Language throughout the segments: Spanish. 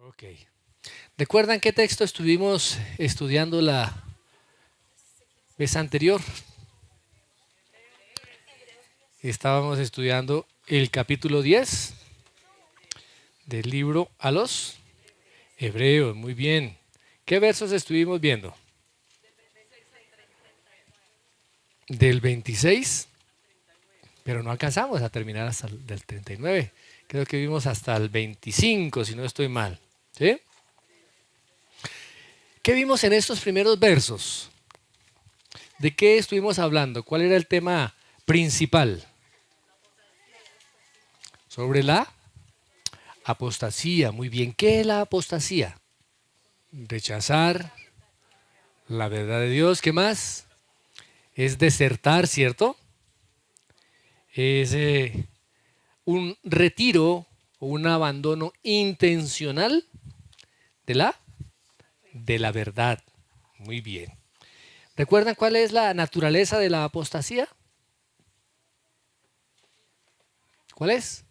Ok. ¿Recuerdan qué texto estuvimos estudiando la vez anterior? Estábamos estudiando el capítulo 10 del libro a los Hebreos. Muy bien. ¿Qué versos estuvimos viendo? Del 26, pero no alcanzamos a terminar hasta el del 39. Creo que vimos hasta el 25, si no estoy mal. ¿Sí? ¿Qué vimos en estos primeros versos? ¿De qué estuvimos hablando? ¿Cuál era el tema principal? Sobre la apostasía. Muy bien. ¿Qué es la apostasía? Rechazar la verdad de Dios. ¿Qué más? Es desertar, ¿cierto? Es un retiro o un abandono intencional de la verdad. Muy bien. ¿Recuerdan cuál es la naturaleza de la apostasía? ¿Cuál es?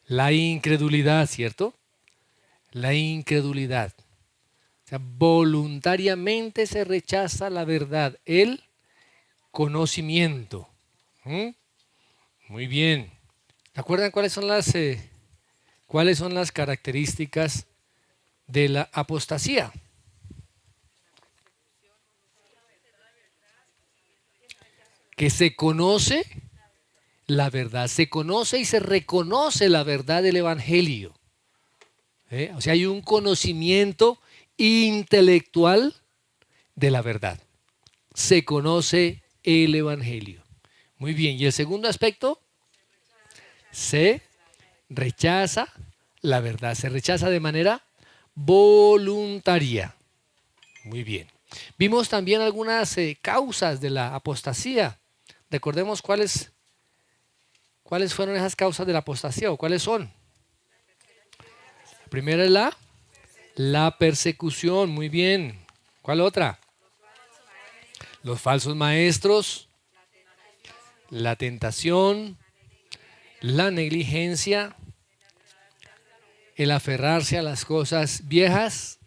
La incredulidad, ¿cierto? La incredulidad. O sea, voluntariamente se rechaza la verdad, el conocimiento. ¿Mm? Muy bien. ¿Recuerdan cuáles son las características de la apostasía? Que se conoce la verdad, se conoce y se reconoce la verdad del Evangelio. O sea, hay un conocimiento intelectual de la verdad. Se conoce el Evangelio. Muy bien, y el segundo aspecto, se rechaza la verdad, se rechaza de manera voluntaria. Muy bien. Vimos también algunas causas de la apostasía. Recordemos cuáles fueron esas causas de la apostasía o cuáles son. La primera es la persecución. Muy bien. ¿Cuál otra? Los falsos maestros, la tentación, la negligencia, el aferrarse a las cosas viejas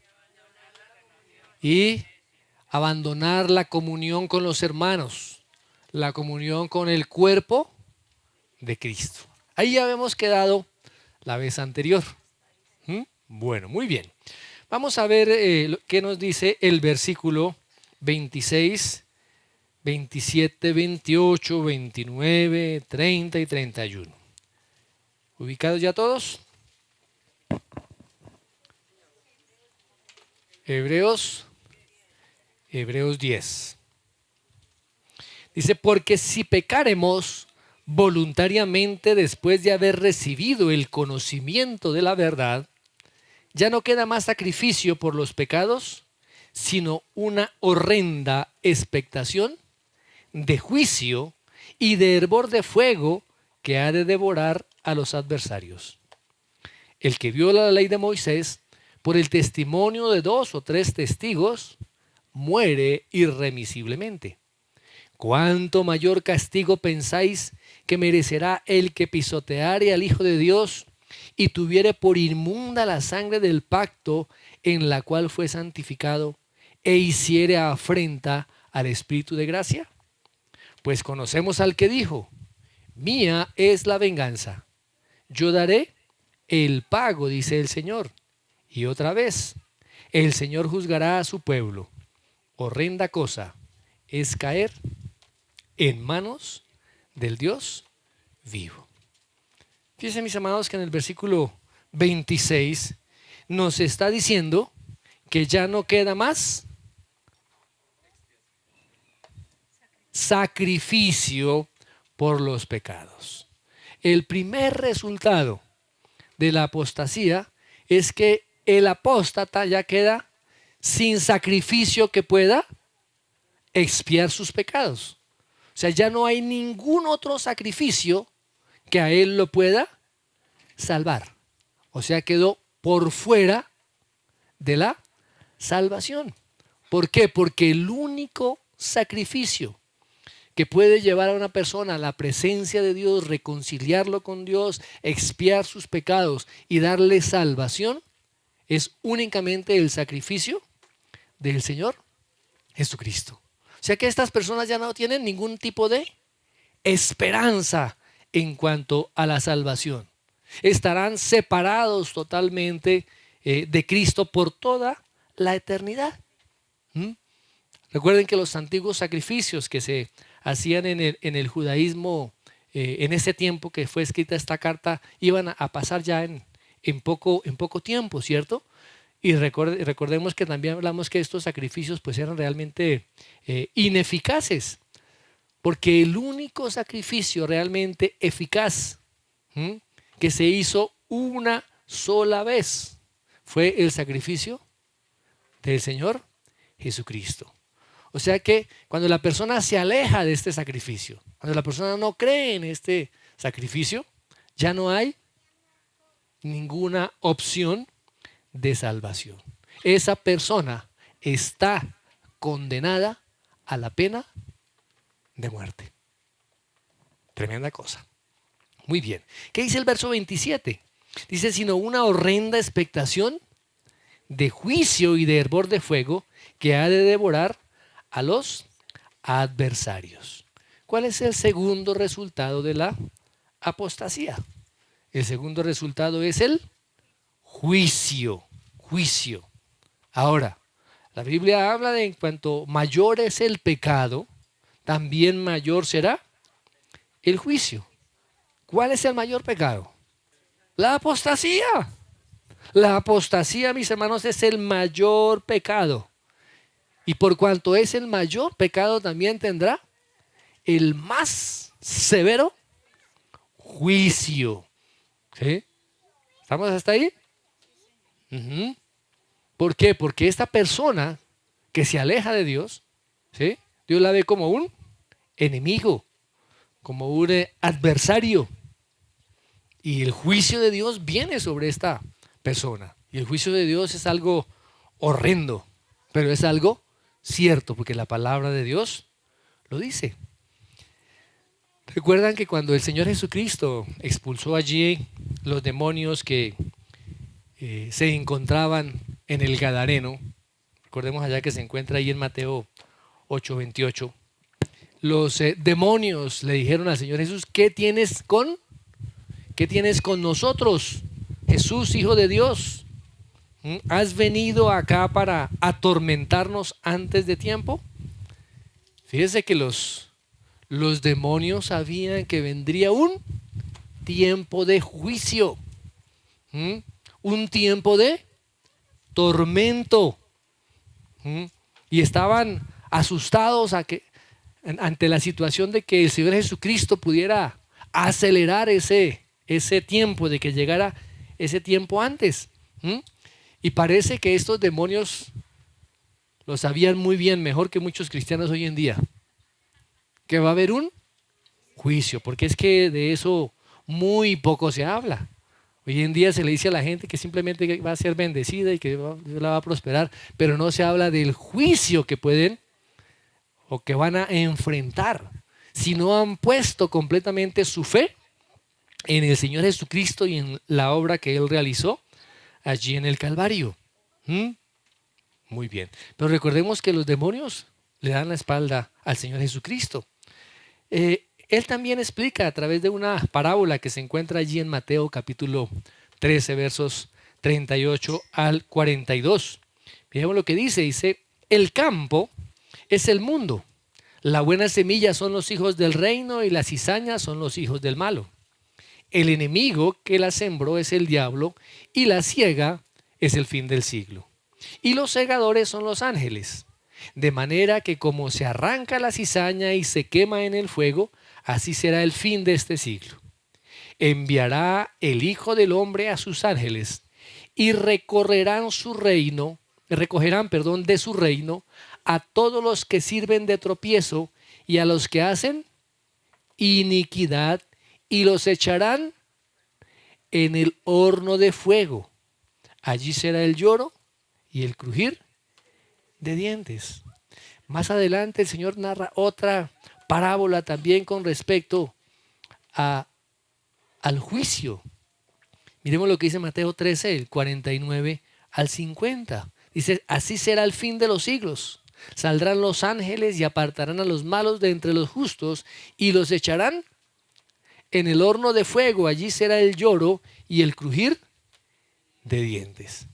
y abandonar la comunión con los hermanos, la comunión con el cuerpo de Cristo. Ahí ya habíamos quedado la vez anterior. Bueno, muy bien. Vamos a ver qué nos dice el versículo 26, 27, 28, 29, 30 y 31. ¿Ubicados ya todos? Hebreos 10. Dice, porque si pecaremos voluntariamente después de haber recibido el conocimiento de la verdad, ya no queda más sacrificio por los pecados, sino una horrenda expectación de juicio y de hervor de fuego que ha de devorar a los adversarios. El que viola la ley de Moisés, por el testimonio de 2 o 3 testigos, muere irremisiblemente. ¿Cuánto mayor castigo pensáis que merecerá el que pisoteare al Hijo de Dios y tuviere por inmunda la sangre del pacto en la cual fue santificado e hiciere afrenta al Espíritu de gracia? Pues conocemos al que dijo, mía es la venganza, yo daré el pago, dice el Señor. Y otra vez, el Señor juzgará a su pueblo. Horrenda cosa es caer en manos del Dios vivo. Fíjense, mis amados, que en el versículo 26 nos está diciendo que ya no queda más sacrificio por los pecados. El primer resultado de la apostasía es que el apóstata ya queda sin sacrificio que pueda expiar sus pecados. O sea, ya no hay ningún otro sacrificio que a él lo pueda salvar. O sea, quedó por fuera de la salvación. ¿Por qué? Porque el único sacrificio que puede llevar a una persona a la presencia de Dios, reconciliarlo con Dios, expiar sus pecados y darle salvación, es únicamente el sacrificio del Señor Jesucristo. O sea que estas personas ya no tienen ningún tipo de esperanza en cuanto a la salvación. Estarán separados totalmente de Cristo por toda la eternidad. Recuerden que los antiguos sacrificios que se hacían en el judaísmo en ese tiempo que fue escrita esta carta iban a pasar ya en poco tiempo, ¿cierto? Y recordemos que también hablamos que estos sacrificios pues eran realmente ineficaces, porque el único sacrificio realmente eficaz que se hizo una sola vez fue el sacrificio del Señor Jesucristo. O sea que cuando la persona se aleja de este sacrificio, cuando la persona no cree en este sacrificio, ya no hay ninguna opción de salvación. Esa persona está condenada a la pena de muerte. Tremenda cosa. Muy bien. ¿Qué dice el verso 27? Dice, sino una horrenda expectación de juicio y de hervor de fuego que ha de devorar a los adversarios. ¿Cuál es el segundo resultado de la apostasía? El segundo resultado es el juicio. Juicio. Ahora, la Biblia habla de en cuanto mayor es el pecado, también mayor será el juicio. ¿Cuál es el mayor pecado? La apostasía. La apostasía, mis hermanos, es el mayor pecado. Y por cuanto es el mayor pecado, también tendrá el más severo juicio. ¿Sí? ¿Estamos hasta ahí? ¿Por qué? Porque esta persona que se aleja de Dios, ¿sí? Dios la ve como un enemigo, como un adversario. Y el juicio de Dios viene sobre esta persona. Y el juicio de Dios es algo horrendo, pero es algo cierto, porque la palabra de Dios lo dice. Recuerdan que cuando el Señor Jesucristo expulsó allí los demonios que se encontraban en el Gadareno, recordemos allá que se encuentra ahí en Mateo 8:28, los demonios le dijeron al Señor Jesús, ¿qué tienes con nosotros, Jesús, Hijo de Dios? ¿Has venido acá para atormentarnos antes de tiempo? Fíjese que los demonios sabían que vendría un tiempo de juicio, un tiempo de tormento, y estaban asustados ante la situación de que el Señor Jesucristo pudiera acelerar ese tiempo, de que llegara ese tiempo antes. Y parece que estos demonios lo sabían muy bien, mejor que muchos cristianos hoy en día, que va a haber un juicio, porque es que de eso muy poco se habla. Hoy en día se le dice a la gente que simplemente va a ser bendecida y que Dios la va a prosperar, pero no se habla del juicio que pueden o que van a enfrentar si no han puesto completamente su fe en el Señor Jesucristo y en la obra que Él realizó allí en el Calvario. Muy bien. Pero recordemos que los demonios le dan la espalda al Señor Jesucristo. Él también explica a través de una parábola que se encuentra allí en Mateo capítulo 13, versos 38 al 42. Miremos lo que dice. Dice, el campo es el mundo. La buena semilla son los hijos del reino y las cizañas son los hijos del malo. El enemigo que la sembró es el diablo y la siega es el fin del siglo. Y los segadores son los ángeles. De manera que como se arranca la cizaña y se quema en el fuego, así será el fin de este siglo. Enviará el Hijo del Hombre a sus ángeles y recogerán de su reino a todos los que sirven de tropiezo y a los que hacen iniquidad, y los echarán en el horno de fuego. Allí será el lloro y el crujir de dientes. Más adelante el Señor narra otra parábola también con respecto al juicio. Miremos lo que dice Mateo 13, el 49 al 50. Dice, así será el fin de los siglos. Saldrán los ángeles y apartarán a los malos de entre los justos y los echarán en el horno de fuego. Allí será el lloro y el crujir de dientes.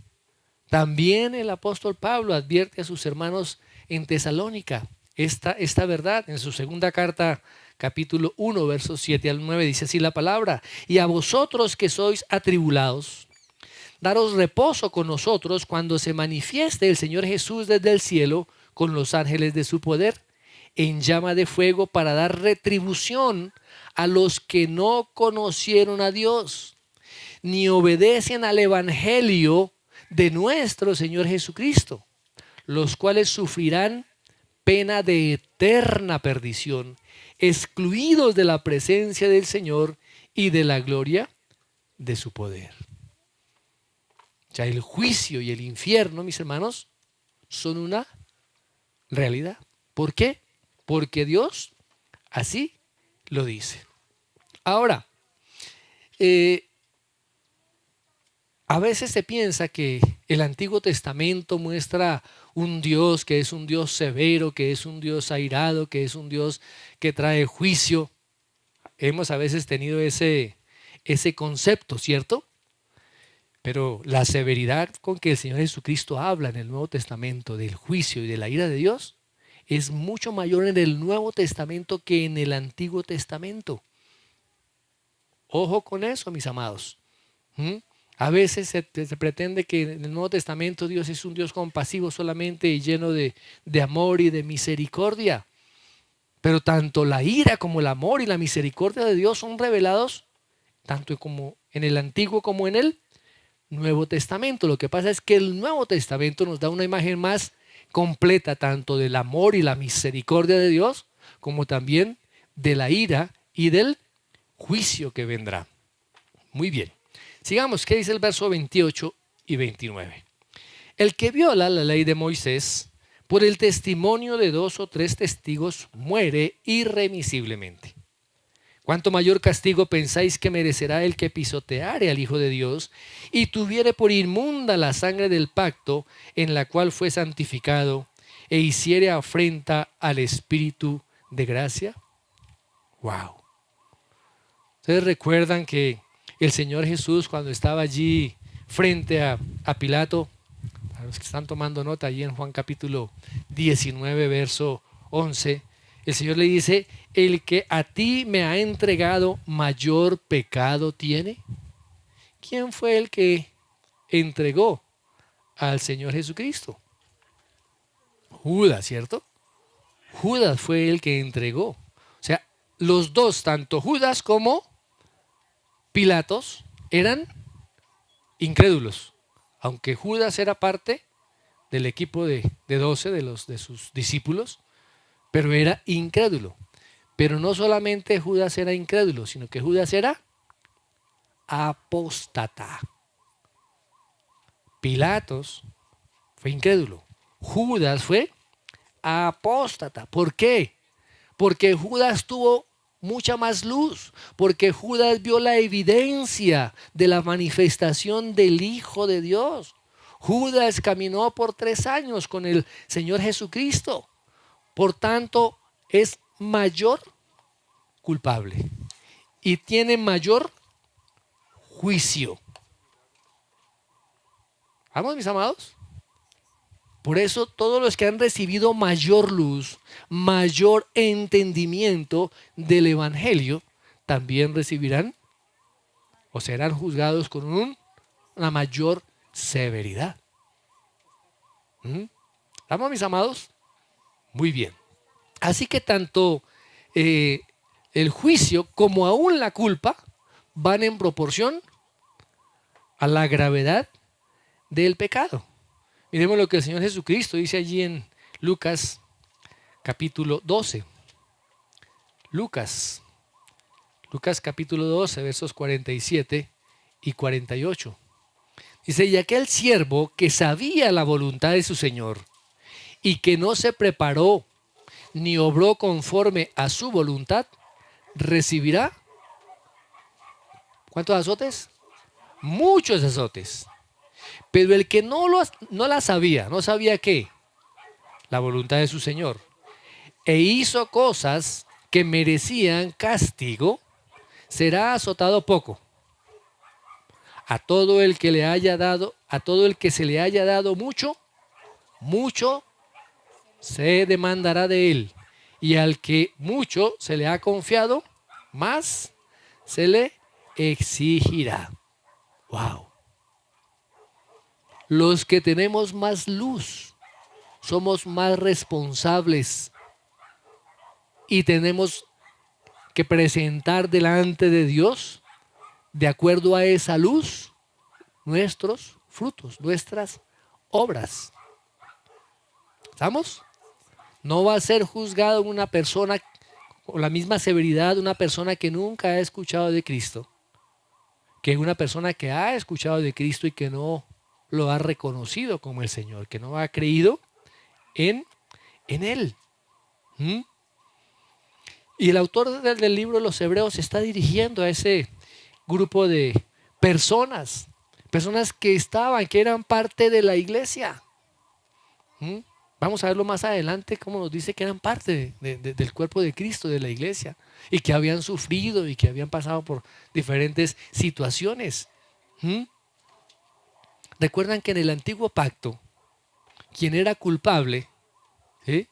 También el apóstol Pablo advierte a sus hermanos en Tesalónica esta verdad. En su segunda carta, capítulo 1, versos 7 al 9, dice así la palabra: y a vosotros que sois atribulados, daros reposo con nosotros cuando se manifieste el Señor Jesús desde el cielo con los ángeles de su poder, en llama de fuego, para dar retribución a los que no conocieron a Dios, ni obedecen al evangelio de nuestro Señor Jesucristo, los cuales sufrirán pena de eterna perdición, excluidos de la presencia del Señor y de la gloria de su poder. O sea, el juicio y el infierno, mis hermanos, son una realidad. ¿Por qué? Porque Dios así lo dice. Ahora, a veces se piensa que el Antiguo Testamento muestra un Dios que es un Dios severo, que es un Dios airado, que es un Dios que trae juicio. Hemos a veces tenido ese concepto, ¿cierto? Pero la severidad con que el Señor Jesucristo habla en el Nuevo Testamento del juicio y de la ira de Dios es mucho mayor en el Nuevo Testamento que en el Antiguo Testamento. Ojo con eso, mis amados. A veces se pretende que en el Nuevo Testamento Dios es un Dios compasivo solamente y lleno de amor y de misericordia. Pero tanto la ira como el amor y la misericordia de Dios son revelados tanto como en el Antiguo como en el Nuevo Testamento. Lo que pasa es que el Nuevo Testamento nos da una imagen más completa tanto del amor y la misericordia de Dios como también de la ira y del juicio que vendrá. Muy bien. Sigamos, ¿qué dice el verso 28 y 29? El que viola la ley de Moisés por el testimonio de 2 o 3 testigos muere irremisiblemente. ¿Cuánto mayor castigo pensáis que merecerá el que pisoteare al Hijo de Dios y tuviere por inmunda la sangre del pacto en la cual fue santificado e hiciere afrenta al Espíritu de gracia? ¡Wow! Ustedes recuerdan que el Señor Jesús, cuando estaba allí frente a Pilato, para los que están tomando nota, allí en Juan capítulo 19, verso 11, el Señor le dice: el que a ti me ha entregado, mayor pecado tiene. ¿Quién fue el que entregó al Señor Jesucristo? Judas, ¿cierto? Judas fue el que entregó. O sea, los dos, tanto Judas como Pilatos, eran incrédulos. Aunque Judas era parte del equipo de 12 de sus discípulos, pero era incrédulo. Pero no solamente Judas era incrédulo, sino que Judas era apóstata. Pilatos fue incrédulo. Judas fue apóstata. ¿Por qué? Porque Judas tuvo mucha más luz, porque Judas vio la evidencia de la manifestación del Hijo de Dios. Judas caminó por 3 años con el Señor Jesucristo. Por tanto, es mayor culpable y tiene mayor juicio. ¿Vamos, mis amados? Por eso todos los que han recibido mayor luz, mayor entendimiento del Evangelio, también recibirán o serán juzgados con una mayor severidad. ¿Vamos, mis amados? Muy bien. Así que tanto el juicio como aún la culpa van en proporción a la gravedad del pecado. Miremos lo que el Señor Jesucristo dice allí en Lucas capítulo 12. Lucas capítulo 12, versos 47 y 48. Dice: y aquel siervo que sabía la voluntad de su Señor y que no se preparó ni obró conforme a su voluntad, recibirá, ¿cuántos azotes? Muchos azotes. Pero el que no la sabía, no sabía qué, la voluntad de su Señor, e hizo cosas que merecían castigo, será azotado poco. A todo el que le haya dado, a todo el que se le haya dado mucho, mucho se demandará de él. Y al que mucho se le ha confiado, más se le exigirá. Wow. Los que tenemos más luz somos más responsables y tenemos que presentar delante de Dios, de acuerdo a esa luz, nuestros frutos, nuestras obras. ¿Estamos? No va a ser juzgado una persona con la misma severidad una persona que nunca ha escuchado de Cristo, que una persona que ha escuchado de Cristo y que no lo ha reconocido como el Señor, que no ha creído en Él. Y el autor del libro de los Hebreos se está dirigiendo a ese grupo de personas que eran parte de la iglesia. Vamos a verlo más adelante, cómo nos dice que eran parte del cuerpo de Cristo, de la iglesia, y que habían sufrido y que habían pasado por diferentes situaciones. Recuerdan que en el antiguo pacto, quien era culpable, ¿sí?,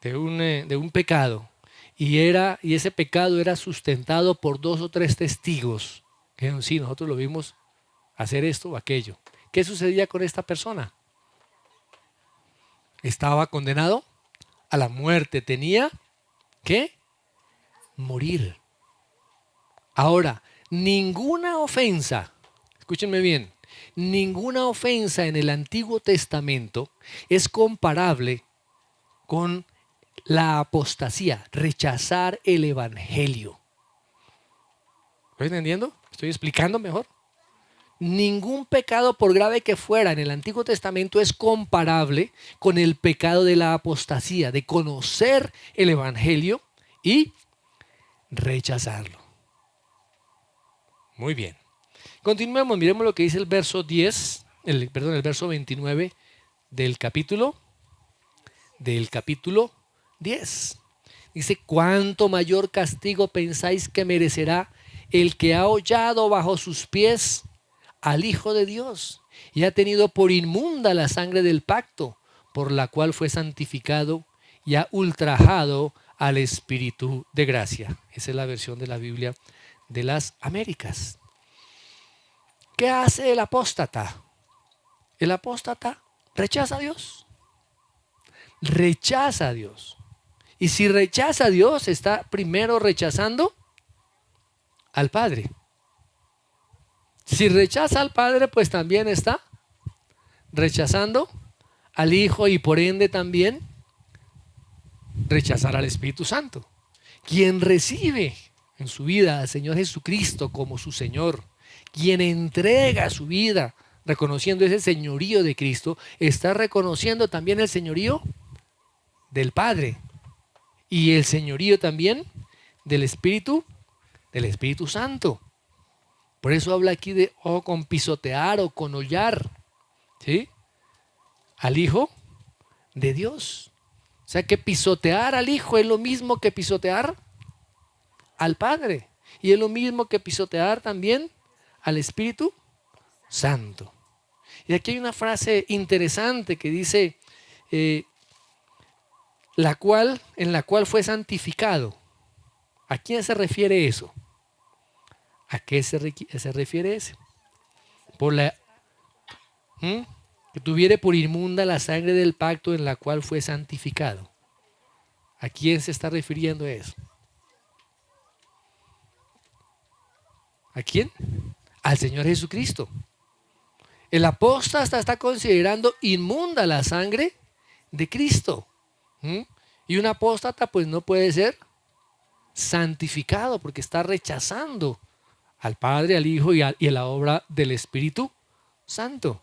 de un pecado, y ese pecado era sustentado por 2 o 3 testigos, que sí, nosotros lo vimos hacer esto o aquello. ¿Qué sucedía con esta persona? Estaba condenado a la muerte, tenía que morir. Ahora, ninguna ofensa, escúchenme bien, ninguna ofensa en el Antiguo Testamento es comparable con la apostasía, rechazar el evangelio. ¿Estoy entendiendo? ¿Estoy explicando mejor? Ningún pecado, por grave que fuera en el Antiguo Testamento, es comparable con el pecado de la apostasía, de conocer el evangelio y rechazarlo. Muy bien. Continuemos, miremos lo que dice el verso 10, el verso 29 del capítulo 10. Dice: ¿cuánto mayor castigo pensáis que merecerá el que ha hollado bajo sus pies al Hijo de Dios y ha tenido por inmunda la sangre del pacto, por la cual fue santificado y ha ultrajado al Espíritu de gracia? Esa es la versión de la Biblia de las Américas. ¿Qué hace el apóstata? El apóstata rechaza a Dios. Rechaza a Dios. Y si rechaza a Dios, está primero rechazando al Padre. Si rechaza al Padre, pues también está rechazando al Hijo y por ende también rechazar al Espíritu Santo. Quien recibe en su vida al Señor Jesucristo como su Señor, quien entrega su vida reconociendo ese señorío de Cristo, está reconociendo también el señorío del Padre y el señorío también del Espíritu Santo. Por eso habla aquí de con pisotear o con hollar, ¿sí?, al Hijo de Dios. O sea que pisotear al Hijo es lo mismo que pisotear al Padre. Y es lo mismo que pisotear también al Espíritu Santo. Y aquí hay una frase interesante que dice, en la cual fue santificado. ¿A quién se refiere eso? ¿A qué se refiere ese? Por la que tuviere por inmunda la sangre del pacto en la cual fue santificado. ¿A quién se está refiriendo eso? ¿A quién? Al Señor Jesucristo. El apóstata está considerando inmunda la sangre de Cristo. Y un apóstata pues no puede ser santificado porque está rechazando al Padre, al Hijo y a la obra del Espíritu Santo.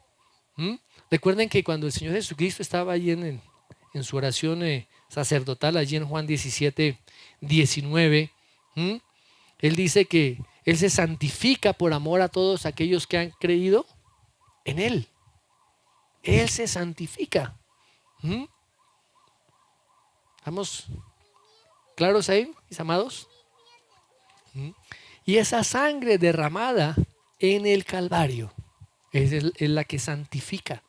Recuerden que cuando el Señor Jesucristo estaba allí en su oración sacerdotal allí en Juan 17:19. Él dice que Él se santifica por amor a todos aquellos que han creído en Él. Él se santifica. ¿Estamos claros ahí, mis amados? Y esa sangre derramada en el Calvario es la que santifica.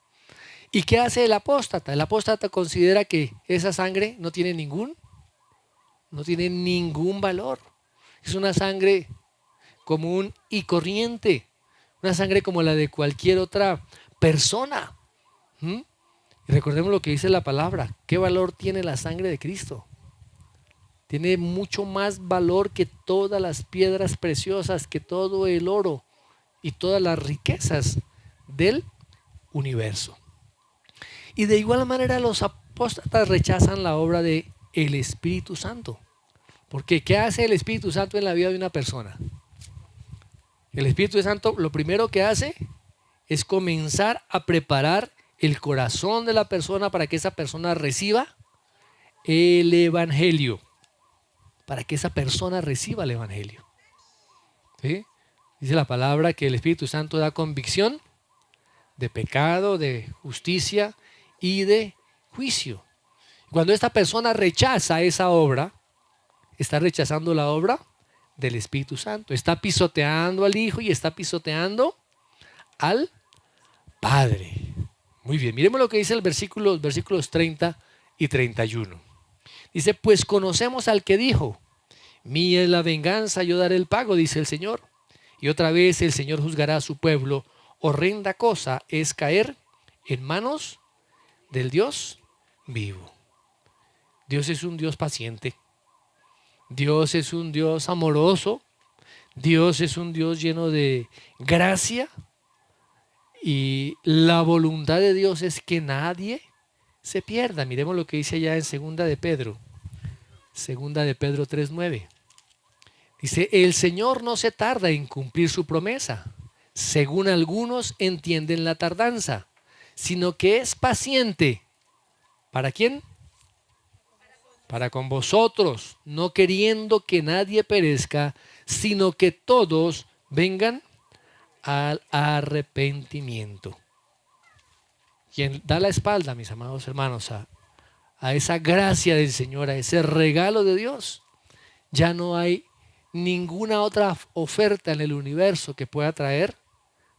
¿Y qué hace el apóstata? El apóstata considera que esa sangre no tiene ningún valor. Es una sangre común y corriente, una sangre como la de cualquier otra persona. Y recordemos lo que dice la palabra. ¿Qué valor tiene la sangre de Cristo? Tiene mucho más valor que todas las piedras preciosas, que todo el oro y todas las riquezas del universo. Y de igual manera los apóstatas rechazan la obra del Espíritu Santo. Porque ¿qué hace el Espíritu Santo en la vida de una persona? El Espíritu Santo lo primero que hace es comenzar a preparar el corazón de la persona para que esa persona reciba el Evangelio. Para que esa persona reciba el Evangelio. ¿Sí? Dice la palabra que el Espíritu Santo da convicción de pecado, de justicia y de juicio. Cuando esta persona rechaza esa obra, está rechazando la obra del Espíritu Santo. Está pisoteando al Hijo y está pisoteando al Padre. Muy bien, miremos lo que dice el versículos 30 y 31. Dice, pues conocemos al que dijo, mía es la venganza, yo daré el pago, dice el Señor. Y otra vez el Señor juzgará a su pueblo. Horrenda cosa es caer en manos del Dios vivo. Dios es un Dios paciente. Dios es un Dios amoroso. Dios es un Dios lleno de gracia. Y la voluntad de Dios es que nadie se pierda. Miremos lo que dice allá en Segunda de Pedro 3:9. Dice, el Señor no se tarda en cumplir su promesa, según algunos entienden la tardanza, sino que es paciente. ¿Para quién? Para con vosotros, no queriendo que nadie perezca, sino que todos vengan al arrepentimiento. Quien da la espalda, mis amados hermanos, a esa gracia del Señor, a ese regalo de Dios, ya no hay ninguna otra oferta en el universo que pueda traer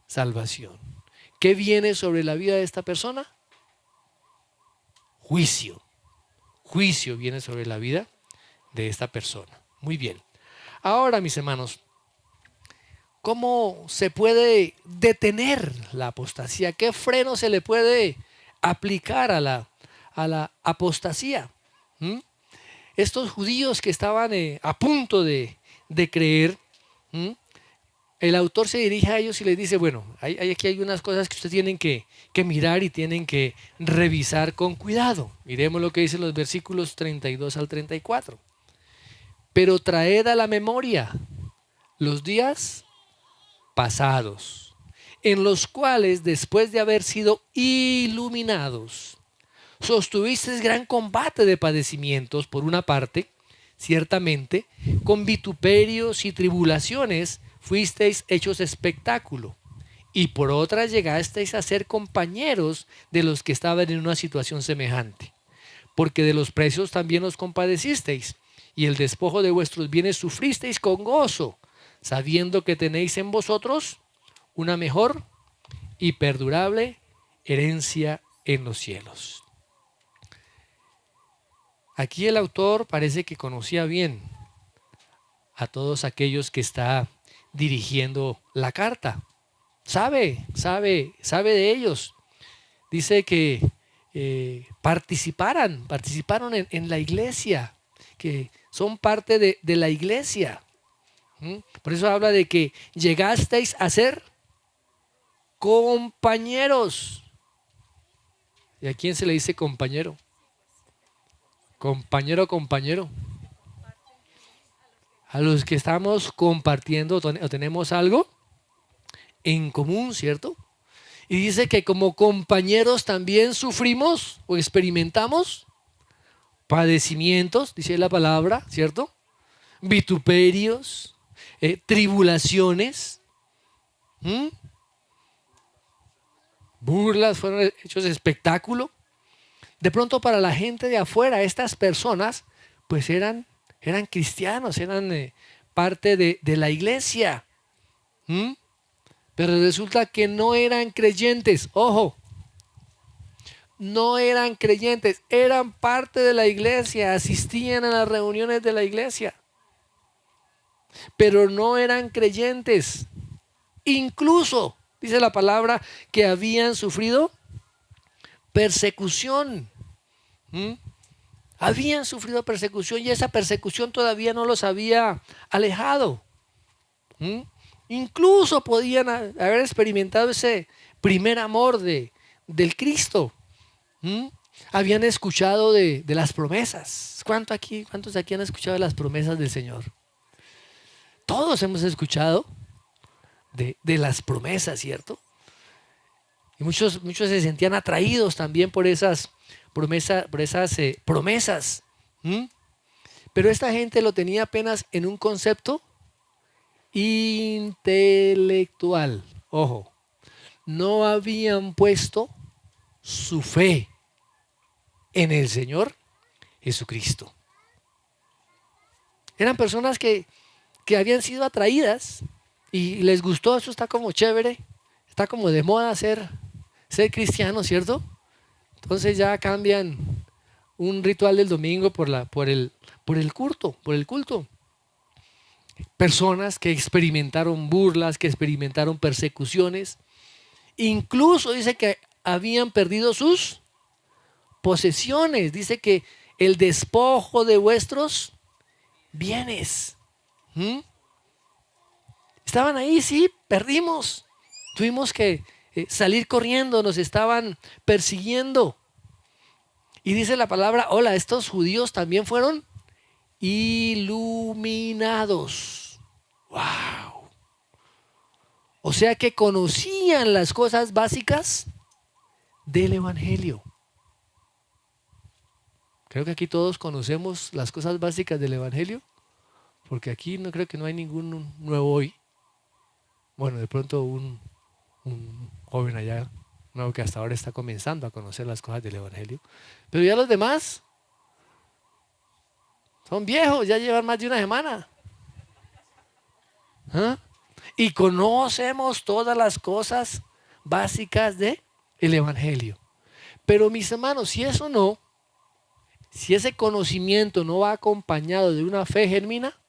salvación. ¿Qué viene sobre la vida de esta persona? Juicio. Juicio viene sobre la vida de esta persona. Muy bien. Ahora, mis hermanos, ¿cómo se puede detener la apostasía? ¿Qué freno se le puede aplicar a la apostasía? Estos judíos que estaban a punto de creer, el autor se dirige a ellos y les dice, bueno, aquí hay unas cosas que ustedes tienen que mirar y tienen que revisar con cuidado. Miremos lo que dicen los versículos 32 al 34. Pero traed a la memoria los días pasados, en los cuales después de haber sido iluminados, sostuvisteis gran combate de padecimientos, por una parte, ciertamente, con vituperios y tribulaciones fuisteis hechos espectáculo, y por otra llegasteis a ser compañeros de los que estaban en una situación semejante, porque de los precios también os compadecisteis, y el despojo de vuestros bienes sufristeis con gozo, sabiendo que tenéis en vosotros una mejor y perdurable herencia en los cielos. Aquí el autor parece que conocía bien a todos aquellos que está dirigiendo la carta. Sabe de ellos. Dice que participaron en la iglesia, que son parte de la iglesia. Por eso habla de que llegasteis a ser compañeros. ¿Y a quién se le dice compañero? Compañero. A los que estamos compartiendo o tenemos algo en común, ¿cierto? Y dice que como compañeros también sufrimos o experimentamos padecimientos, dice la palabra, ¿cierto? Vituperios, tribulaciones, ¿m? Burlas, fueron hechos de espectáculo. De pronto para la gente de afuera, estas personas pues eran cristianos, eran parte de la iglesia. ¿Mm? Pero resulta que no eran creyentes. Ojo, no eran creyentes, eran parte de la iglesia, asistían a las reuniones de la iglesia, pero no eran creyentes. Incluso, dice la palabra, que habían sufrido persecución. ¿Mm? Habían sufrido persecución y esa persecución todavía no los había alejado. ¿Mm? Incluso podían haber experimentado ese primer amor del Cristo. ¿Mm? Habían escuchado de las promesas. ¿Cuántos aquí han escuchado de las promesas del Señor? Todos hemos escuchado de las promesas, ¿cierto? Y muchos se sentían atraídos también por esas promesas. ¿Mm? Pero esta gente lo tenía apenas en un concepto intelectual. Ojo, no habían puesto su fe en el Señor Jesucristo. Eran personas que habían sido atraídas y les gustó, eso está como chévere, está como de moda ser cristiano, ¿cierto? Entonces ya cambian un ritual del domingo por el culto. Personas que experimentaron burlas, que experimentaron persecuciones. Incluso dice que habían perdido sus posesiones. Dice que el despojo de vuestros bienes. ¿Mm? Estaban ahí, sí, perdimos. Tuvimos que salir corriendo, nos estaban persiguiendo. Y dice la palabra, hola, estos judíos también fueron iluminados. ¡Wow! O sea que conocían las cosas básicas del Evangelio. Creo que aquí todos conocemos las cosas básicas del Evangelio, porque aquí no creo que no hay ningún nuevo hoy. Bueno, de pronto un joven allá, nuevo que hasta ahora está comenzando a conocer las cosas del Evangelio. Pero ya los demás son viejos, ya llevan más de una semana. ¿Ah? Y conocemos todas las cosas básicas del Evangelio. Pero mis hermanos, si ese conocimiento no va acompañado de una fe genuina,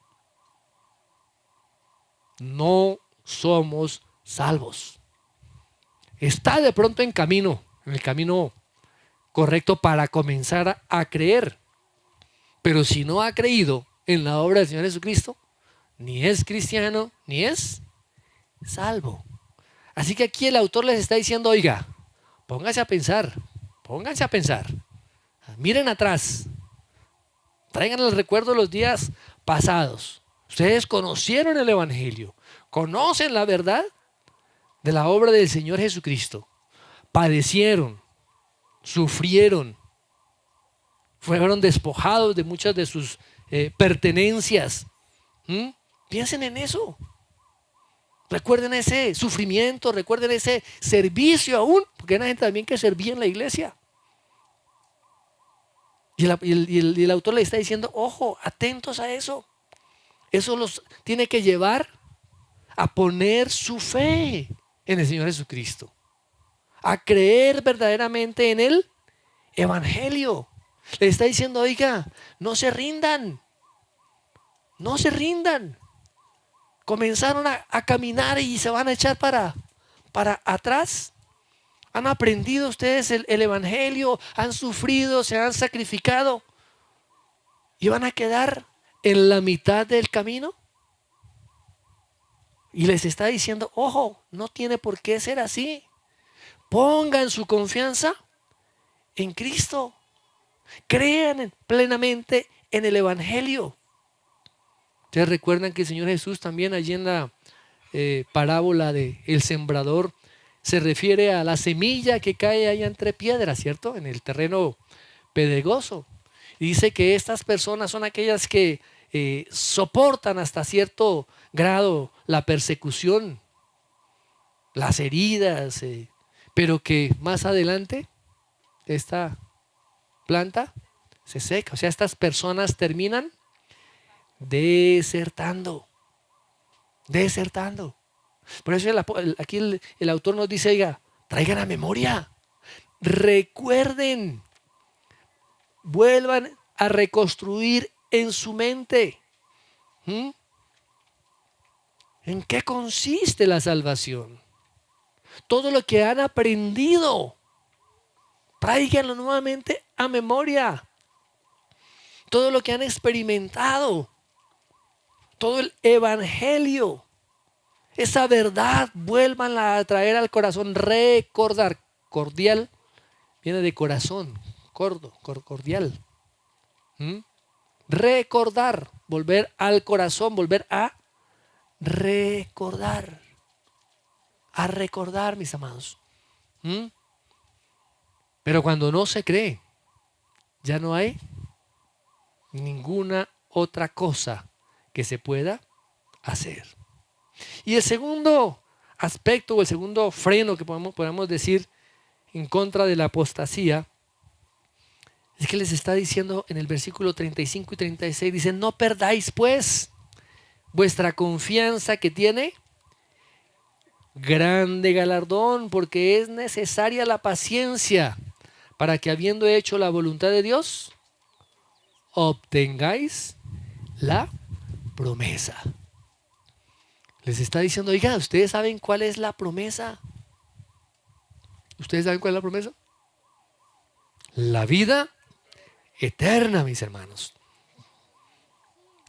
no somos salvos. Está de pronto en el camino correcto para comenzar a creer. Pero si no ha creído en la obra del Señor Jesucristo, ni es cristiano, ni es salvo. Así que aquí el autor les está diciendo, oiga, pónganse a pensar, miren atrás, traigan el recuerdo de los días pasados. Ustedes conocieron el Evangelio, conocen la verdad de la obra del Señor Jesucristo, padecieron, sufrieron, fueron despojados de muchas de sus pertenencias. Piensen en eso. Recuerden ese sufrimiento, recuerden ese servicio aún, porque hay gente también que servía en la iglesia. Y el autor le está diciendo, ojo, atentos a eso. Eso los tiene que llevar a poner su fe en el Señor Jesucristo, a creer verdaderamente en el Evangelio. Le está diciendo, oiga, no se rindan. Comenzaron a caminar y se van a echar para atrás. Han aprendido ustedes el Evangelio, han sufrido, se han sacrificado y van a quedar en la mitad del camino. Y les está diciendo, ojo, no tiene por qué ser así. Pongan su confianza en Cristo. Crean plenamente en el Evangelio. Ustedes recuerdan que el Señor Jesús también allí en la parábola del sembrador se refiere a la semilla que cae ahí entre piedras, ¿cierto? En el terreno pedregoso. Y dice que estas personas son aquellas que soportan hasta cierto grado la persecución, las heridas, pero que más adelante esta planta se seca. O sea, estas personas terminan desertando, desertando. Por eso aquí el autor nos dice, oiga, traigan a memoria, recuerden, vuelvan a reconstruir en su mente. ¿En qué consiste la salvación? Todo lo que han aprendido, tráiganlo nuevamente a memoria. Todo lo que han experimentado, todo el evangelio, esa verdad, vuélvanla a traer al corazón. Recordar, cordial, viene de corazón, cordial. Recordar, volver al corazón, volver a recordar. A recordar, mis amados. Pero cuando no se cree, ya no hay ninguna otra cosa que se pueda hacer. Y el segundo aspecto o el segundo freno que podemos decir en contra de la apostasía es que les está diciendo en el versículo 35 y 36, dice, no perdáis pues vuestra confianza que tiene grande galardón, porque es necesaria la paciencia para que habiendo hecho la voluntad de Dios, obtengáis la promesa. Les está diciendo, oiga, ¿ustedes saben cuál es la promesa? ¿Ustedes saben cuál es la promesa? La vida eterna, mis hermanos.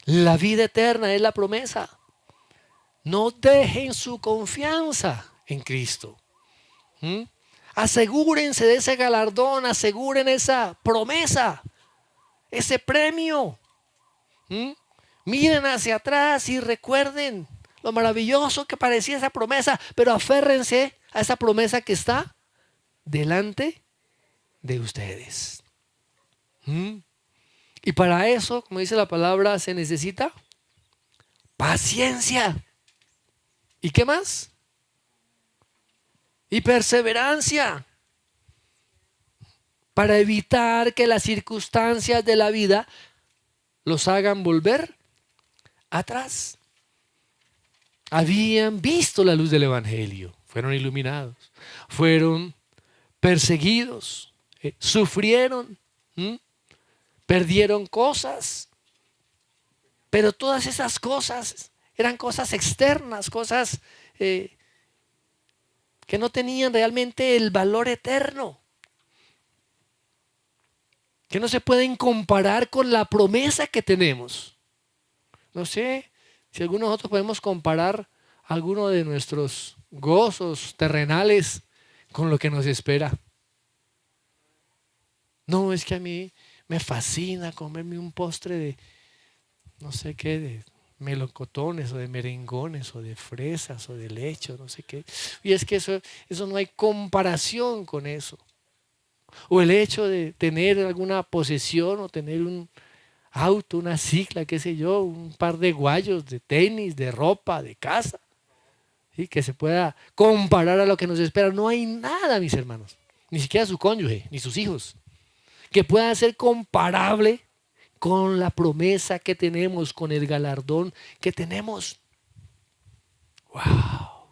La vida eterna es la promesa. No dejen su confianza en Cristo. Asegúrense de ese galardón, aseguren esa promesa, ese premio. Miren hacia atrás y recuerden lo maravilloso que parecía esa promesa, pero aférrense a esa promesa que está delante de ustedes. Y para eso, como dice la palabra, se necesita paciencia. ¿Y qué más? Y perseverancia. Para evitar que las circunstancias de la vida los hagan volver atrás. Habían visto la luz del evangelio, fueron iluminados, fueron perseguidos, sufrieron, perdieron cosas, pero todas esas cosas eran cosas externas, cosas que no tenían realmente el valor eterno, que no se pueden comparar con la promesa que tenemos. No sé si algunos de nosotros podemos comparar alguno de nuestros gozos terrenales con lo que nos espera. No, es que a mí me fascina comerme un postre de no sé qué, de melocotones o de merengones o de fresas o de leche, no sé qué. Y es que eso no hay comparación con eso. O el hecho de tener alguna posesión o tener un auto, una cicla, qué sé yo, un par de guayos, de tenis, de ropa, de casa, ¿sí? Que se pueda comparar a lo que nos espera. No hay nada, mis hermanos, ni siquiera su cónyuge, ni sus hijos, que pueda ser comparable con la promesa que tenemos, con el galardón que tenemos. ¡Wow!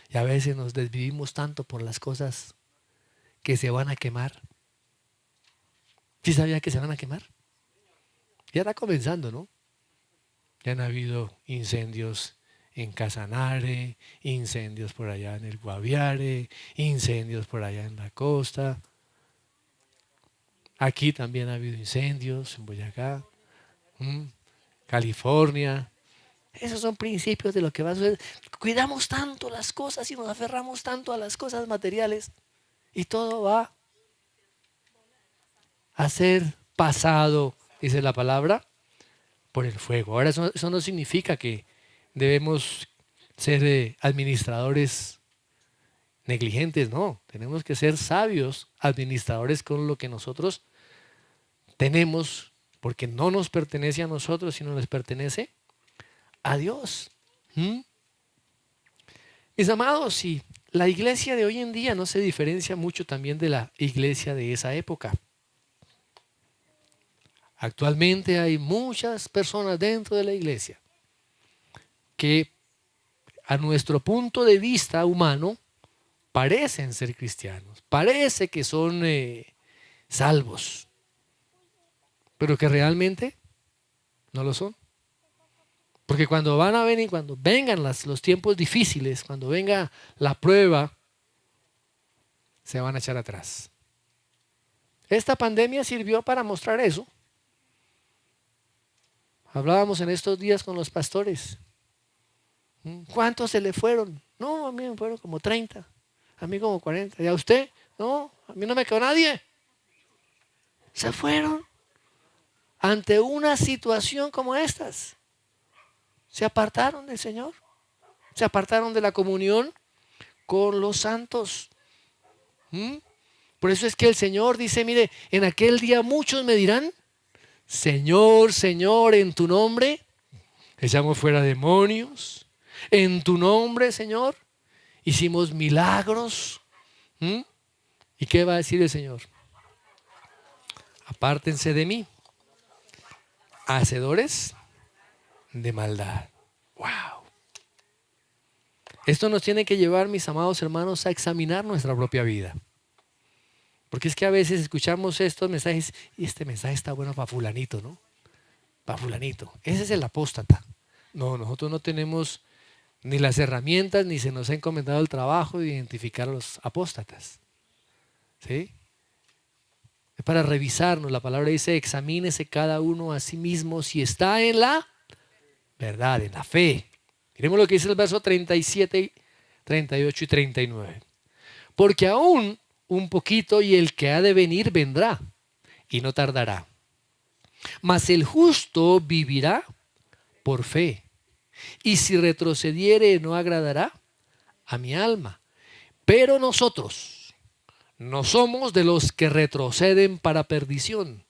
Y a veces nos desvivimos tanto por las cosas que se van a quemar. ¿Sí sabía que se van a quemar? Ya está comenzando, ¿no? Ya han habido incendios en Casanare, incendios por allá en el Guaviare, incendios por allá en la costa. Aquí también ha habido incendios en Boyacá, California. Esos son principios de lo que va a suceder. Cuidamos tanto las cosas y nos aferramos tanto a las cosas materiales y todo va a ser pasado, dice la palabra, por el fuego. Ahora eso no significa que debemos ser administradores negligentes, no. Tenemos que ser sabios administradores con lo que nosotros tenemos, porque no nos pertenece a nosotros, sino les pertenece a Dios. Mis amados, sí, la iglesia de hoy en día no se diferencia mucho también de la iglesia de esa época. Actualmente hay muchas personas dentro de la iglesia que a nuestro punto de vista humano parecen ser cristianos, parece que son salvos, pero que realmente no lo son. Porque cuando van a venir, cuando vengan los tiempos difíciles, cuando venga la prueba, se van a echar atrás. Esta pandemia sirvió para mostrar eso. Hablábamos en estos días con los pastores. ¿Cuántos se le fueron? No, a mí me fueron como 30, a mí como 40. ¿Y a usted? No, a mí no me quedó nadie. Se fueron ante una situación como estas. Se apartaron del Señor, se apartaron de la comunión con los santos. Por eso es que el Señor dice, mire, en aquel día muchos me dirán, Señor, Señor, en tu nombre echamos fuera demonios, en tu nombre, Señor, hicimos milagros. ¿Y qué va a decir el Señor? Apártense de mí, hacedores de maldad. Wow. Esto nos tiene que llevar, mis amados hermanos, a examinar nuestra propia vida. Porque es que a veces escuchamos estos mensajes y este mensaje está bueno para fulanito, ¿no? Para fulanito. Ese es el apóstata. No, nosotros no tenemos ni las herramientas ni se nos ha encomendado el trabajo de identificar a los apóstatas. ¿Sí? Es para revisarnos. La palabra dice, examínese cada uno a sí mismo si está en la verdad, en la fe. Miremos lo que dice el verso 37, 38 y 39. Porque aún un poquito y el que ha de venir vendrá y no tardará. Mas el justo vivirá por fe. Y si retrocediere no agradará a mi alma. Pero nosotros no somos de los que retroceden para perdición,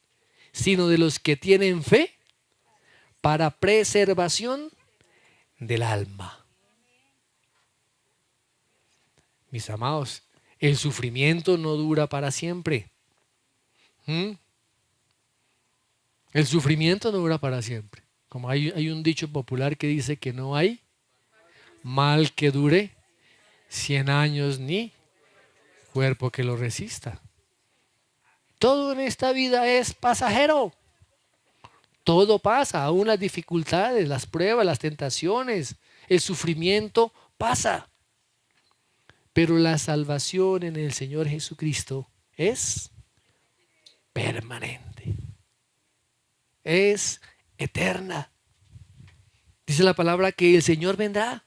sino de los que tienen fe para preservación del alma. Mis amados, el sufrimiento no dura para siempre. El sufrimiento no dura para siempre. Como hay un dicho popular que dice que no hay mal que dure 100 años ni cuerpo que lo resista. Todo en esta vida es pasajero. Todo pasa, aún las dificultades, las pruebas, las tentaciones, el sufrimiento pasa. Pero la salvación en el Señor Jesucristo es permanente. Es eterna. Dice la palabra que el Señor vendrá.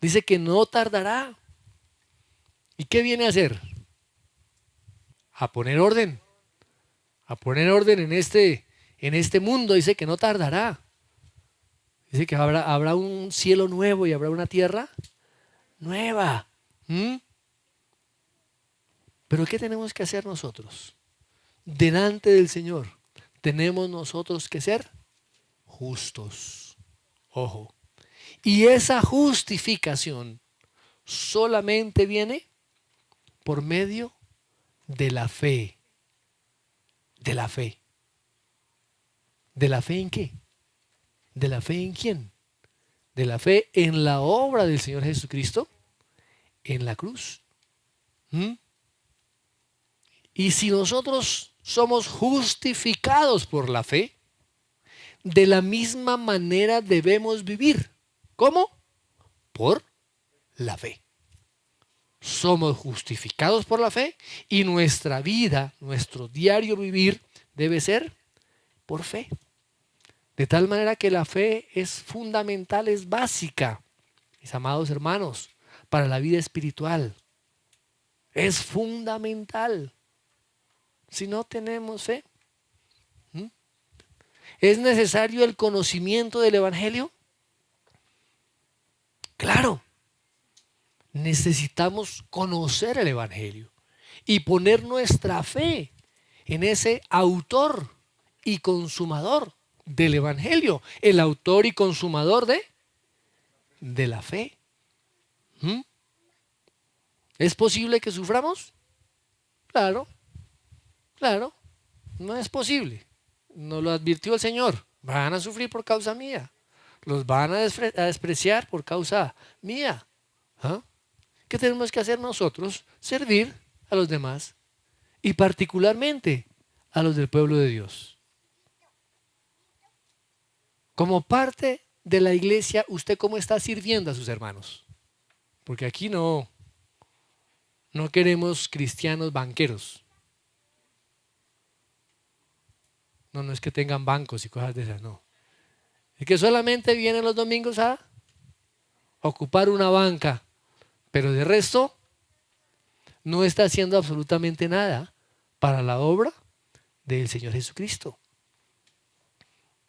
Dice que no tardará. ¿Y qué viene a hacer? A poner orden. A poner orden en este mundo. Dice que no tardará. Dice que habrá un cielo nuevo y habrá una tierra nueva. Pero ¿qué tenemos que hacer nosotros? Delante del Señor tenemos nosotros que ser justos. Ojo. Y esa justificación solamente viene por medio de la fe. De la fe. ¿De la fe en qué? ¿De la fe en quién? De la fe en la obra del Señor Jesucristo en la cruz. Y si nosotros somos justificados por la fe, de la misma manera debemos vivir. ¿Cómo? Por la fe. Somos justificados por la fe y nuestra vida, nuestro diario vivir debe ser por fe. De tal manera que la fe es fundamental, es básica, mis amados hermanos, para la vida espiritual. Es fundamental. Si no tenemos fe, ¿es necesario el conocimiento del Evangelio? Claro. Necesitamos conocer el Evangelio y poner nuestra fe en ese autor y consumador del Evangelio, el autor y consumador de la fe. ¿Mm? ¿Es posible que suframos? Claro, claro, no es posible. Nos lo advirtió el Señor. Van a sufrir por causa mía. Los van a despreciar por causa mía. ¿Ah? ¿Qué tenemos que hacer nosotros? Servir a los demás y particularmente a los del pueblo de Dios. Como parte de la iglesia, ¿usted cómo está sirviendo a sus hermanos? Porque aquí no queremos cristianos banqueros. No es que tengan bancos y cosas de esas, no. Es que solamente vienen los domingos a ocupar una banca, pero de resto no está haciendo absolutamente nada para la obra del Señor Jesucristo.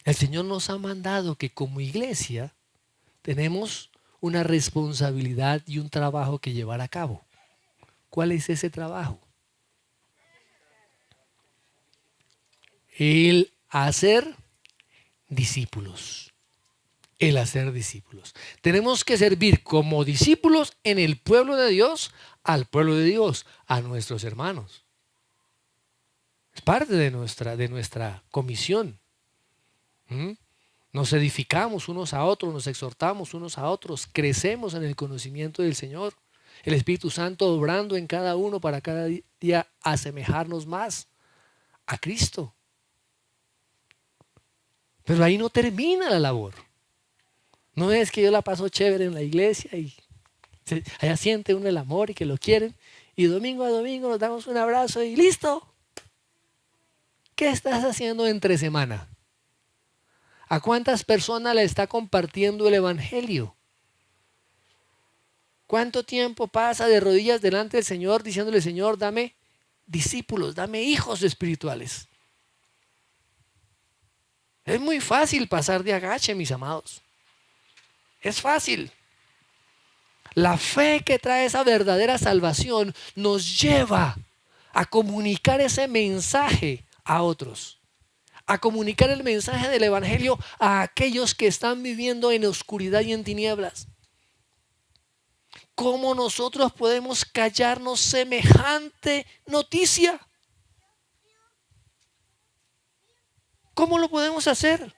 El Señor nos ha mandado que como iglesia tenemos una responsabilidad y un trabajo que llevar a cabo. ¿Cuál es ese trabajo? El hacer discípulos. El hacer discípulos. Tenemos que servir como discípulos en el pueblo de Dios, al pueblo de Dios, a nuestros hermanos. Es parte de nuestra comisión. Nos edificamos unos a otros, nos exhortamos unos a otros, crecemos en el conocimiento del Señor. El Espíritu Santo obrando en cada uno para cada día asemejarnos más a Cristo. Pero ahí no termina la labor. No es que yo la paso chévere en la iglesia y allá siente uno el amor y que lo quieren y domingo a domingo nos damos un abrazo y listo. ¿Qué estás haciendo entre semana? ¿A cuántas personas le está compartiendo el Evangelio? ¿Cuánto tiempo pasa de rodillas delante del Señor diciéndole, Señor, dame discípulos, dame hijos espirituales? Es muy fácil pasar de agache, mis amados. Es fácil. La fe que trae esa verdadera salvación nos lleva a comunicar ese mensaje a otros. A comunicar el mensaje del Evangelio a aquellos que están viviendo en oscuridad y en tinieblas. ¿Cómo nosotros podemos callarnos semejante noticia? ¿Cómo lo podemos hacer?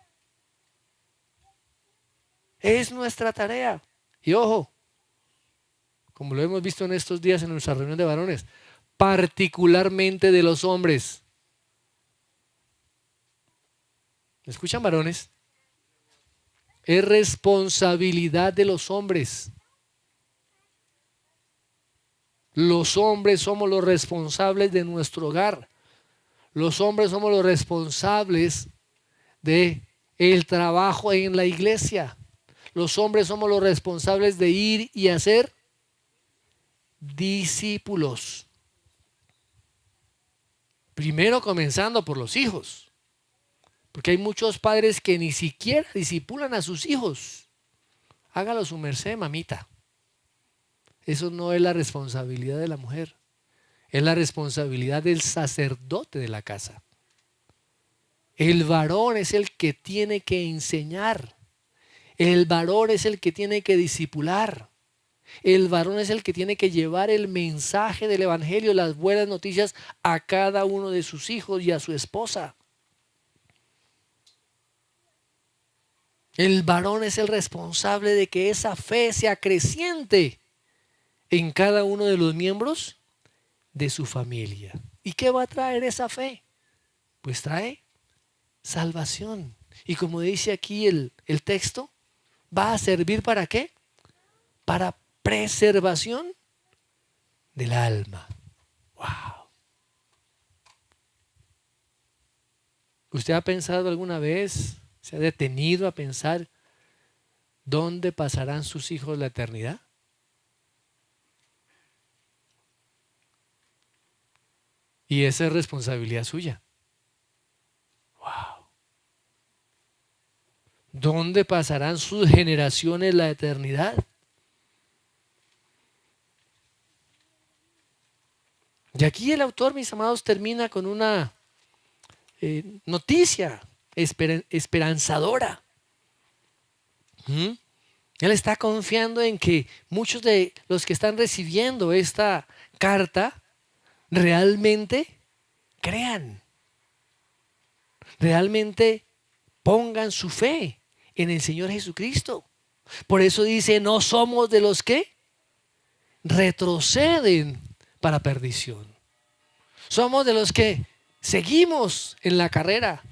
Es nuestra tarea. Y ojo, como lo hemos visto en estos días en nuestra reunión de varones, particularmente de los hombres. ¿Me escuchan, varones? Es responsabilidad de los hombres. Los hombres somos los responsables de nuestro hogar. Los hombres somos los responsables de el trabajo en la iglesia. Los hombres somos los responsables de ir y hacer discípulos. Primero comenzando por los hijos. Porque hay muchos padres que ni siquiera discipulan a sus hijos. Hágalo su merced, mamita. Eso no es la responsabilidad de la mujer. Es la responsabilidad del sacerdote de la casa. El varón es el que tiene que enseñar. El varón es el que tiene que discipular. El varón es el que tiene que llevar el mensaje del Evangelio, las buenas noticias a cada uno de sus hijos y a su esposa. El varón es el responsable de que esa fe sea creciente en cada uno de los miembros de su familia. ¿Y qué va a traer esa fe? Pues trae salvación. Y como dice aquí el texto, ¿va a servir para qué? Para preservación del alma. ¡Wow! ¿Usted ha pensado alguna vez, se ha detenido a pensar dónde pasarán sus hijos la eternidad? Y esa es responsabilidad suya. ¡Wow! ¿Dónde pasarán sus generaciones la eternidad? Y aquí el autor, mis amados, termina con una noticia esperanzadora. Él está confiando en que muchos de los que están recibiendo esta carta realmente crean, realmente pongan su fe en el Señor Jesucristo. Por eso dice, no somos de los que retroceden para perdición. Somos de los que seguimos en la carrera,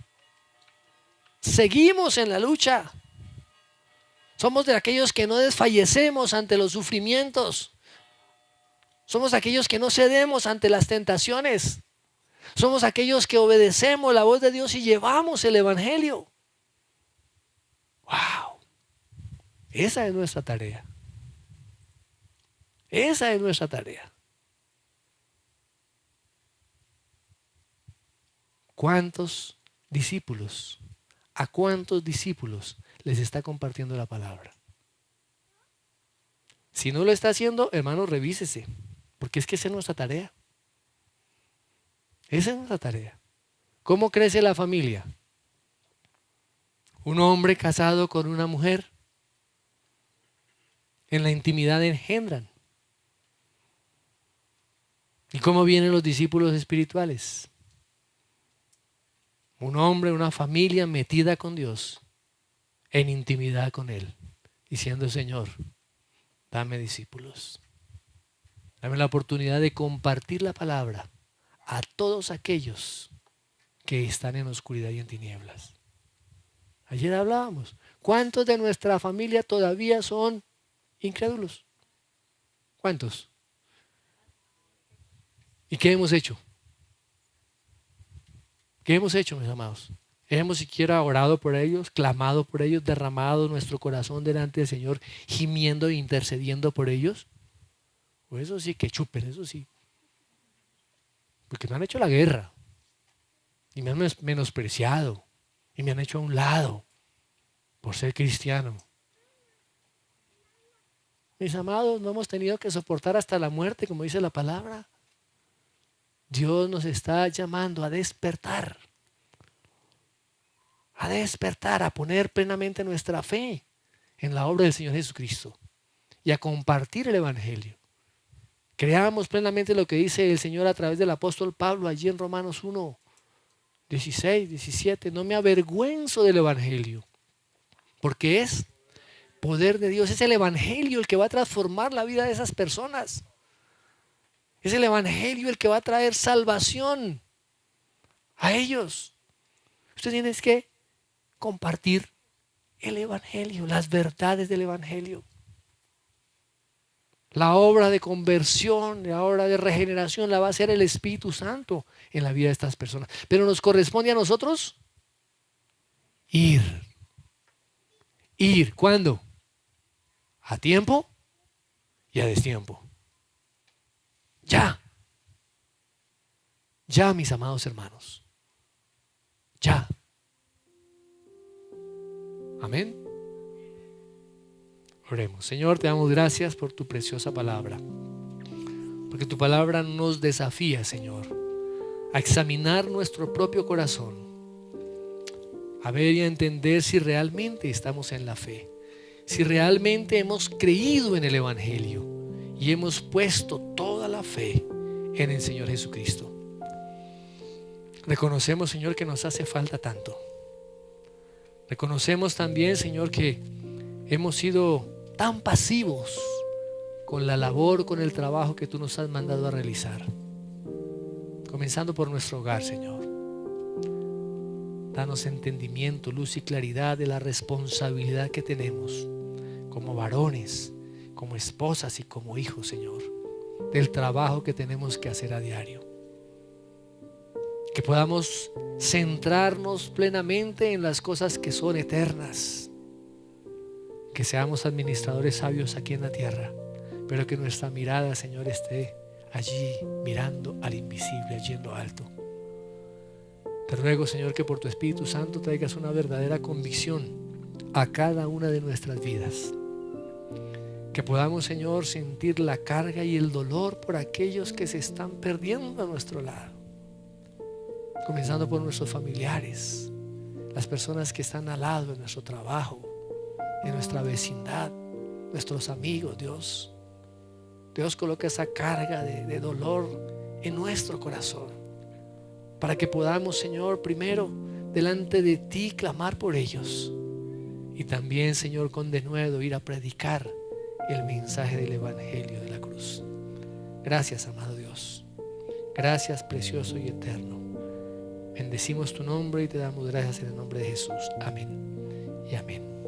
seguimos en la lucha. Somos de aquellos que no desfallecemos ante los sufrimientos. Somos aquellos que no cedemos ante las tentaciones. Somos aquellos que obedecemos la voz de Dios y llevamos el evangelio. ¡Wow! Esa es nuestra tarea. Esa es nuestra tarea. ¿Cuántos discípulos? ¿A cuántos discípulos les está compartiendo la palabra? Si no lo está haciendo, hermano, revísese, porque es que esa es nuestra tarea. Esa es nuestra tarea. ¿Cómo crece la familia? Un hombre casado con una mujer, en la intimidad engendran. ¿Y cómo vienen los discípulos espirituales? Un hombre, una familia metida con Dios, en intimidad con Él, diciendo: Señor, dame discípulos. Dame la oportunidad de compartir la palabra a todos aquellos que están en oscuridad y en tinieblas. Ayer hablábamos, ¿cuántos de nuestra familia todavía son incrédulos? ¿Cuántos? ¿Y qué hemos hecho? ¿Qué hemos hecho, mis amados? ¿Hemos siquiera orado por ellos, clamado por ellos, derramado nuestro corazón delante del Señor, gimiendo e intercediendo por ellos? Pues eso sí, que chupen, eso sí. Porque me han hecho la guerra y me han menospreciado y me han hecho a un lado por ser cristiano. Mis amados, no hemos tenido que soportar hasta la muerte, como dice la palabra. Dios nos está llamando a despertar, a poner plenamente nuestra fe en la obra del Señor Jesucristo y a compartir el evangelio. Creamos plenamente lo que dice el Señor a través del apóstol Pablo allí en Romanos 1, 16, 17. No me avergüenzo del evangelio, porque es poder de Dios. Es el evangelio el que va a transformar la vida de esas personas. Es el evangelio el que va a traer salvación a ellos. Usted tiene que compartir el evangelio, las verdades del evangelio. La obra de conversión, la obra de regeneración la va a hacer el Espíritu Santo en la vida de estas personas. Pero nos corresponde a nosotros ir. Ir, ¿cuándo? A tiempo y a destiempo. Ya. Ya, mis amados hermanos. Ya. Amén. Oremos. Señor, te damos gracias por tu preciosa palabra. Porque tu palabra nos desafía, Señor, a examinar nuestro propio corazón, a ver y a entender si realmente estamos en la fe, si realmente hemos creído en el evangelio y hemos puesto toda la fe en el Señor Jesucristo. Reconocemos, Señor, que nos hace falta tanto. Reconocemos también, Señor, que hemos sido tan pasivos con la labor, con el trabajo que tú nos has mandado a realizar. Comenzando por nuestro hogar, Señor. Danos entendimiento, luz y claridad de la responsabilidad que tenemos como varones, como esposas y como hijos, Señor, del trabajo que tenemos que hacer a diario. Que podamos centrarnos plenamente en las cosas que son eternas. Que seamos administradores sabios aquí en la tierra, pero que nuestra mirada, Señor, esté allí mirando al invisible, allí en lo alto. Te ruego, Señor, que por tu Espíritu Santo traigas una verdadera convicción a cada una de nuestras vidas. Que podamos, Señor, sentir la carga y el dolor por aquellos que se están perdiendo a nuestro lado. comenzando por nuestros familiares, las personas que están al lado en nuestro trabajo, en nuestra vecindad, nuestros amigos. Dios coloca esa carga de dolor en nuestro corazón, para que podamos, Señor, primero delante de ti clamar por ellos, y también, Señor, con denuedo ir a predicar el mensaje del Evangelio de la cruz. Gracias, amado Dios. Gracias, precioso y eterno. Bendecimos tu nombre y te damos gracias en el nombre de Jesús. Amén y amén.